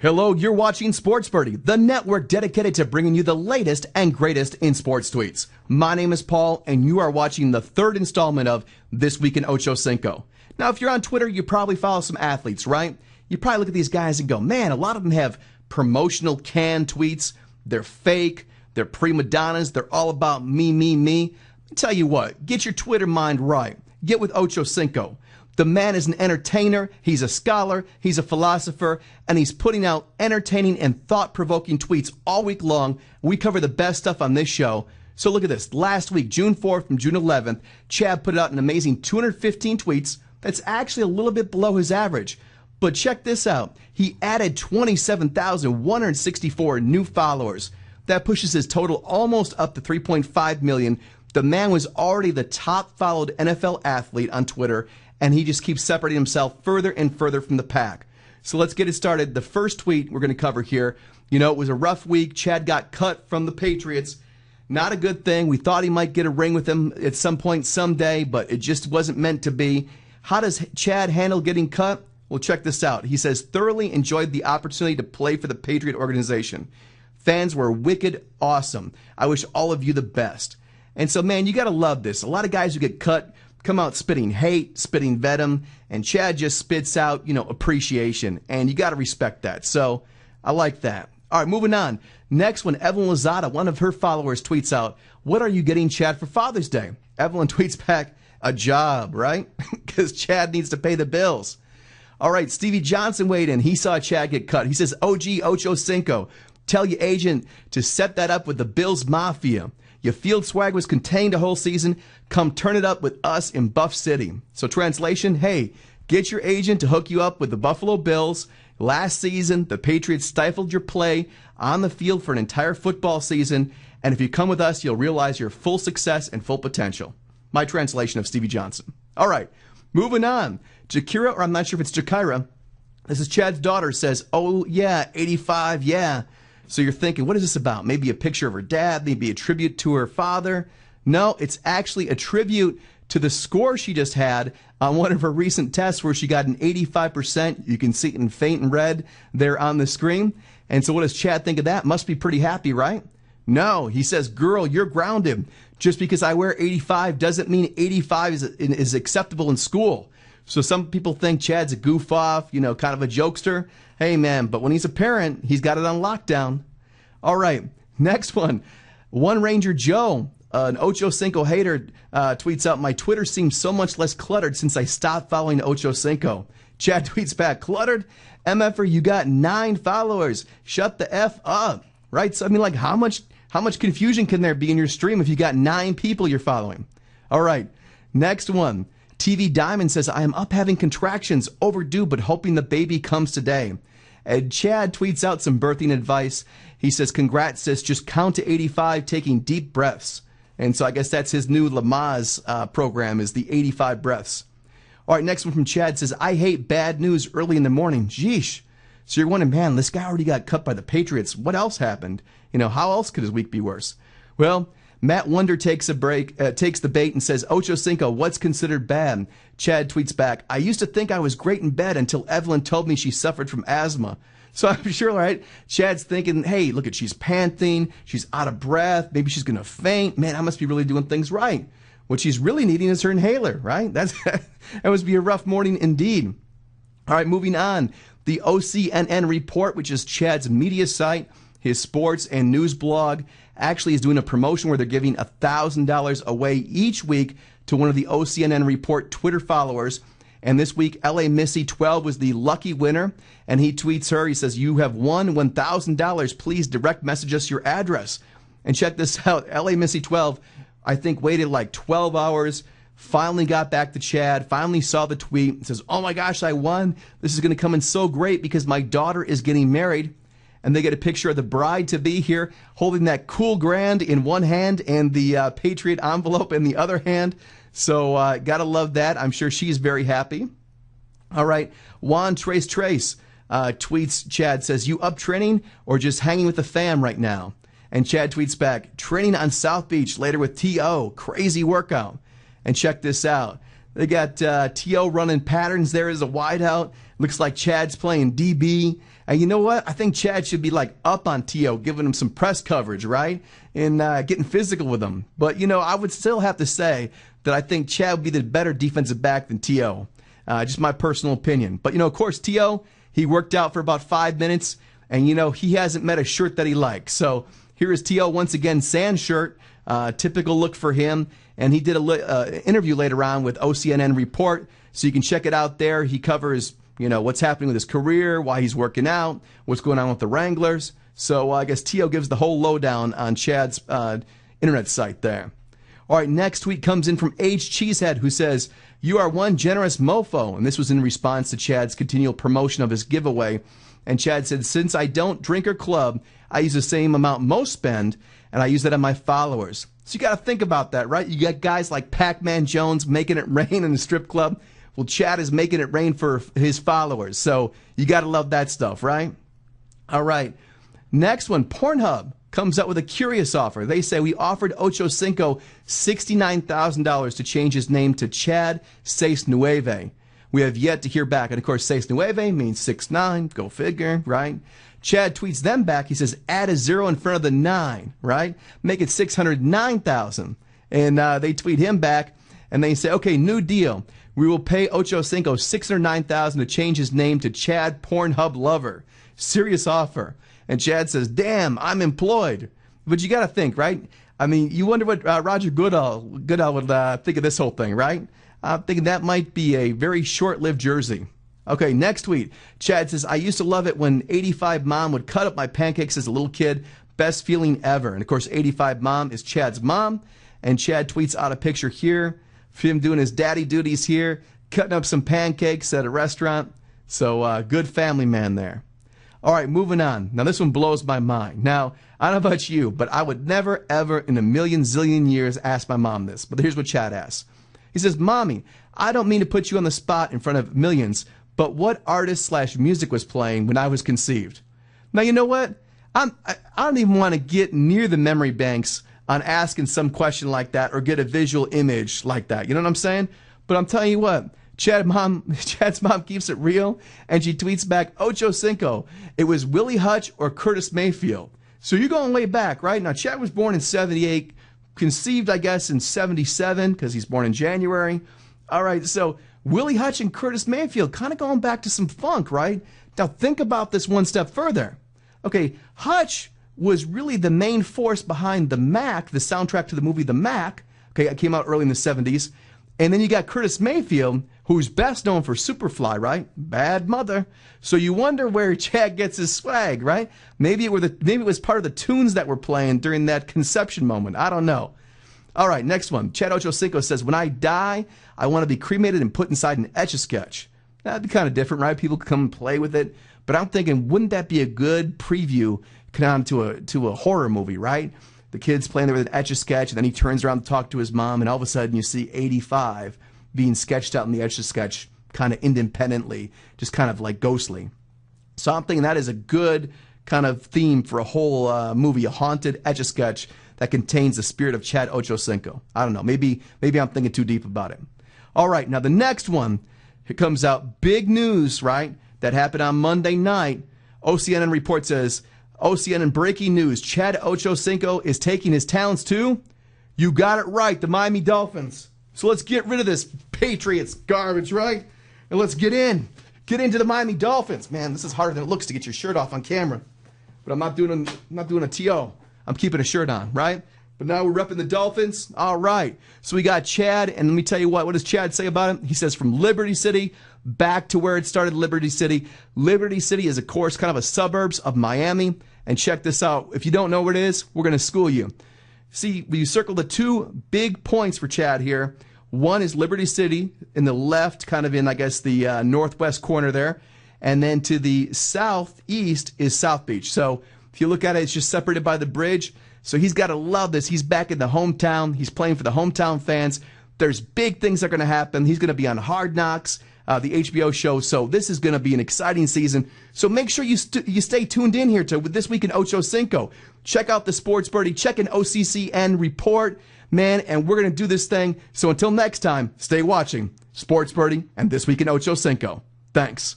Hello, you're watching Sports Birdie, the network dedicated to bringing you the latest and greatest in sports tweets. My name is Paul, and you are watching the third installment of This Week in Ocho Cinco. Now, if you're on Twitter, you probably follow some athletes, right? You probably look at these guys and go, man, a lot of them have promotional canned tweets. They're fake. They're prima donnas. They're all about me, me, me. Tell you what, get your Twitter mind right. Get with Ocho Cinco. The man is an entertainer, he's a scholar, he's a philosopher, and he's putting out entertaining and thought-provoking tweets all week long. We cover the best stuff on this show. So look at this. Last week, June 4th from June 11th, Chad put out an amazing 215 tweets. That's actually a little bit below his average. But check this out. He added 27,164 new followers. That pushes his total almost up to 3.5 million. The man was already the top followed NFL athlete on Twitter, and he just keeps separating himself further and further from the pack. So let's get it started. The first tweet we're going to cover here, it was a rough week. Chad got cut from the Patriots. Not a good thing. We thought he might get a ring with him at some point someday, but it just wasn't meant to be. How does Chad handle getting cut? Well, check this out. He says, thoroughly enjoyed the opportunity to play for the Patriot organization. Fans were wicked awesome. I wish all of you the best. And so, man, you got to love this. A lot of guys who get cut come out spitting hate, spitting venom, and Chad just spits out, appreciation, and you got to respect that. So I like that. All right, moving on. Next one, Evelyn Lozada, one of her followers, tweets out, what are you getting, Chad, for Father's Day? Evelyn tweets back, a job, right? Because Chad needs to pay the bills. All right, Stevie Johnson weighed in. He saw Chad get cut. He says, OG Ocho Cinco, tell your agent to set that up with the Bills Mafia. Your field swag was contained a whole season. Come turn it up with us in Buff City. So translation, hey, get your agent to hook you up with the Buffalo Bills. Last season, the Patriots stifled your play on the field for an entire football season. And if you come with us, you'll realize your full success and full potential. My translation of Stevie Johnson. All right, moving on. Jakira, or I'm not sure if it's Jakira. This is Chad's daughter, says, oh, yeah, 85, yeah. So you're thinking, what is this about? Maybe a picture of her dad, maybe a tribute to her father. No, it's actually a tribute to the score she just had on one of her recent tests where she got an 85%. You can see it in faint and red there on the screen. And so what does Chad think of that? Must be pretty happy, right? No, he says, girl, you're grounded. Just because I wear 85 doesn't mean 85 is acceptable in school. So some people think Chad's a goof off, kind of a jokester. Hey, man, but when he's a parent, he's got it on lockdown. All right, next one. One Ranger Joe, an Ocho Cinco hater, tweets out, my Twitter seems so much less cluttered since I stopped following Ocho Cinco. Chad tweets back, cluttered? MFer, you got 9 followers. Shut the F up. Right? So, how much confusion can there be in your stream if you got 9 people you're following? All right, next one. TV Diamond says, I am up having contractions, overdue, but hoping the baby comes today. And Chad tweets out some birthing advice. He says, congrats, sis, just count to 85, taking deep breaths. And so I guess that's his new Lamaze program, is the 85 breaths. All right, next one from Chad says, I hate bad news early in the morning. Jeesh. So you're wondering, man, this guy already got cut by the Patriots. What else happened? How else could his week be worse? Well, Matt Wonder takes the bait and says, Ocho Cinco, what's considered bad? Chad tweets back, I used to think I was great in bed until Evelyn told me she suffered from asthma. So I'm sure, right? Chad's thinking, hey, look she's panting, she's out of breath, maybe she's going to faint. Man, I must be really doing things right. What she's really needing is her inhaler, right? That must be a rough morning indeed. All right, moving on. The OCNN report, which is Chad's media site, his sports and news blog, actually is doing a promotion where they're giving $1,000 away each week to one of the OCNN Report Twitter followers. And this week, LA Missy 12 was the lucky winner. And he tweets her, he says, you have won $1,000. Please direct message us your address. And check this out. LA Missy 12, I think, waited like 12 hours, finally got back to Chad, finally saw the tweet, and says, oh my gosh, I won. This is going to come in so great because my daughter is getting married. And they get a picture of the bride-to-be here holding that cool grand in one hand and the Patriot envelope in the other hand. So gotta love that. I'm sure she's very happy. All right, Juan Trace tweets, Chad says, you up training or just hanging with the fam right now? And Chad tweets back, training on South Beach later with T.O. Crazy workout. And check this out. They got T.O. running patterns there as a wideout. Looks like Chad's playing DB. And you know what? I think Chad should be like up on T.O., giving him some press coverage, right? And getting physical with him. But, you know, I would still have to say that I think Chad would be the better defensive back than T.O. Just my personal opinion. But, you know, of course, T.O., he worked out for about 5 minutes. And, you know, he hasn't met a shirt that he likes. So here is T.O. once again, sand shirt. Typical look for him. And he did an interview later on with OCNN Report. So you can check it out there. He covers, you know, what's happening with his career, why he's working out, what's going on with the Wranglers. So I guess T.O. gives the whole lowdown on Chad's internet site there. All right, next tweet comes in from Age Cheesehead, who says, "You are one generous mofo." And this was in response to Chad's continual promotion of his giveaway. And Chad said, "Since I don't drink or club, I use the same amount most spend, and I use that on my followers." So you got to think about that, right? You got guys like Pac-Man Jones making it rain in the strip club. Well, Chad is making it rain for his followers. So you got to love that stuff, right? All right. Next one, Pornhub comes up with a curious offer. They say, "We offered Ocho Cinco $69,000 to change his name to Chad Seis Nueve. We have yet to hear back." And of course, Seis Nueve means 6'9", go figure, right? Chad tweets them back. He says, "Add a 0 in front of the 9, right? Make it 609,000. And they tweet him back, and they say, "Okay, new deal. We will pay Ocho Cinco $609,000 to change his name to Chad Pornhub Lover. Serious offer." And Chad says, "Damn, I'm employed." But you got to think, right? I mean, you wonder what Roger Goodell would think of this whole thing, right? I'm thinking that might be a very short-lived jersey. Okay, next tweet. Chad says, "I used to love it when 85 Mom would cut up my pancakes as a little kid. Best feeling ever." And of course, 85 Mom is Chad's mom. And Chad tweets out a picture here of him doing his daddy duties here, cutting up some pancakes at a restaurant. So good family man there. All right, moving on. Now, this one blows my mind. Now, I don't know about you, but I would never, ever in a million zillion years ask my mom this. But here's what Chad asks. He says, "Mommy, I don't mean to put you on the spot in front of millions, but what artist/music was playing when I was conceived?" Now, you know what? I don't even want to get near the memory banks on asking some question like that or get a visual image like that. You know what I'm saying? But I'm telling you what, Chad's mom keeps it real, and she tweets back, "Ocho Cinco, it was Willie Hutch or Curtis Mayfield." So you're going way back, right? Now, Chad was born in 78, conceived, I guess, in 77, because he's born in January. All right, so Willie Hutch and Curtis Mayfield, kind of going back to some funk, right? Now, think about this one step further. Okay, Hutch was really the main force behind The Mac, the soundtrack to the movie The Mac. Okay, it came out early in the 70s. And then you got Curtis Mayfield, who's best known for Superfly, right? Bad Mother. So you wonder where Chad gets his swag, right? Maybe it was part of the tunes that were playing during that conception moment. I don't know. All right, next one. Chad Ocho Cinco says, "When I die, I want to be cremated and put inside an Etch-a-Sketch." That'd be kind of different, right? People could come and play with it. But I'm thinking, wouldn't that be a good preview to a horror movie, right? The kid's playing there with an Etch-a-Sketch, and then he turns around to talk to his mom, and all of a sudden you see 85 being sketched out in the Etch-a-Sketch kind of independently, just kind of like ghostly. So I'm thinking that is a good kind of theme for a whole movie, a haunted Etch-a-Sketch that contains the spirit of Chad Ocho Cinco. I don't know. Maybe I'm thinking too deep about it. All right, now the next one, it comes out, big news, right? That happened on Monday night. OCNN report says, OCNN breaking news, Chad Ocho Cinco is taking his talents to, you got it right, the Miami Dolphins. So let's get rid of this Patriots garbage, right? And let's get into the Miami Dolphins. Man, this is harder than it looks to get your shirt off on camera. But I'm not doing a TO. I'm keeping a shirt on, right? But now we're repping the Dolphins. All right. So we got Chad, and let me tell you what does Chad say about him? He says, from Liberty City back to where it started, Liberty City. Liberty City is, of course, kind of a suburbs of Miami. And check this out. If you don't know where it is, we're going to school you. See, we circled the two big points for Chad here. One is Liberty City in the left, kind of in, I guess, the northwest corner there. And then to the southeast is South Beach. So if you look at it, it's just separated by the bridge. So he's got to love this. He's back in the hometown. He's playing for the hometown fans. There's big things that are going to happen. He's going to be on Hard Knocks, the HBO show. So this is going to be an exciting season. So make sure you stay tuned in here to This Week in Ocho Cinco. Check out the Sports Birdie. Check an OCCN report, man, and we're going to do this thing. So until next time, stay watching Sports Birdie, and This Week in Ocho Cinco. Thanks.